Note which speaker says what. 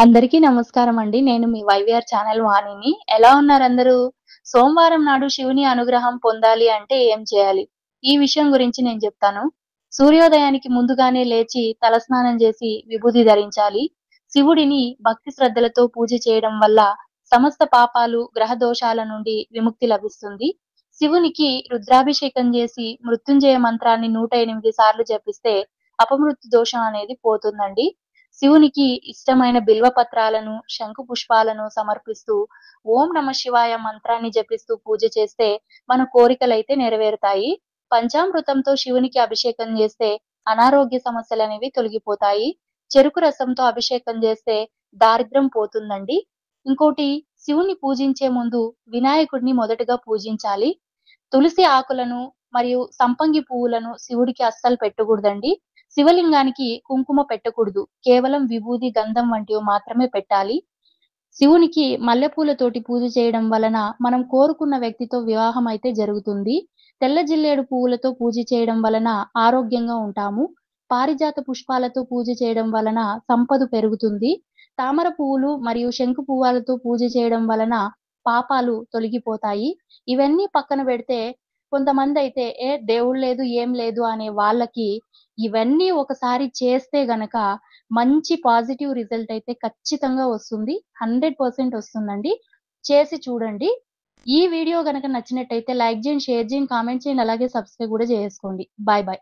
Speaker 1: అందరికీ నమస్కారం అండి. నేను మీ వైవీఆర్ ఛానల్ వాణిని. ఎలా ఉన్నారందరూ? సోమవారం నాడు శివుని అనుగ్రహం పొందాలి అంటే ఏం చేయాలి? ఈ విషయం గురించి నేను చెప్తాను. సూర్యోదయానికి ముందుగానే లేచి తలస్నానం చేసి విభూది ధరించాలి. శివుడిని భక్తి శ్రద్ధలతో పూజ చేయడం వల్ల సమస్త పాపాలు, గ్రహ దోషాల నుండి విముక్తి లభిస్తుంది. శివునికి రుద్రాభిషేకం చేసి మృత్యుంజయ మంత్రాన్ని 108 సార్లు జపిస్తే అపమృత్యు దోషం అనేది పోతుందండి. శివునికి ఇష్టమైన బిల్వ పత్రాలను, శంకు పుష్పాలను సమర్పిస్తూ ఓం నమః శివాయ మంత్రాన్ని జపిస్తూ పూజ చేస్తే మన కోరికలైతే నెరవేరుతాయి. పంచామృతంతో శివునికి అభిషేకం చేస్తే అనారోగ్య సమస్యలనేవి తొలగిపోతాయి. చెరుకు రసంతో అభిషేకం చేస్తే దారిద్ర్యం పోతుందండి. ఇంకోటి, శివుని పూజించే ముందు వినాయకుడిని మొదటగా పూజించాలి. తులసి ఆకులను మరియు సంపంగి పువ్వులను శివుడికి అస్సలు పెట్టకూడదండి. శివలింగానికి కుంకుమ పెట్టకూడదు. కేవలం విభూది, గంధం వంటివి మాత్రమే పెట్టాలి. శివునికి మల్లెపూలతోటి పూజ చేయడం వలన మనం కోరుకున్న వ్యక్తితో వివాహం అయితే జరుగుతుంది. తెల్ల జిల్లేడు పువ్వులతో పూజ చేయడం వలన ఆరోగ్యంగా ఉంటాము. పారిజాత పుష్పాలతో పూజ చేయడం వలన సంపద పెరుగుతుంది. తామర పువ్వులు మరియు శంకు పువ్వులతో పూజ చేయడం వలన పాపాలు తొలగిపోతాయి. ఇవన్నీ పక్కన పెడితే కొంతమందైతే దేవుడు లేదు, ఏం లేదు అనే వాళ్ళకి ఇవన్నీ ఒకసారి చేస్తే గనక మంచి పాజిటివ్ రిజల్ట్ అయితే ఖచ్చితంగా వస్తుంది. 100% వస్తుందండి. చేసి చూడండి. ఈ వీడియో గనక నచ్చినట్టయితే లైక్ చేయండి, షేర్ చేయండి, కామెంట్ చేయండి. అలాగే సబ్స్క్రైబ్ కూడా చేసుకోండి. Bye bye.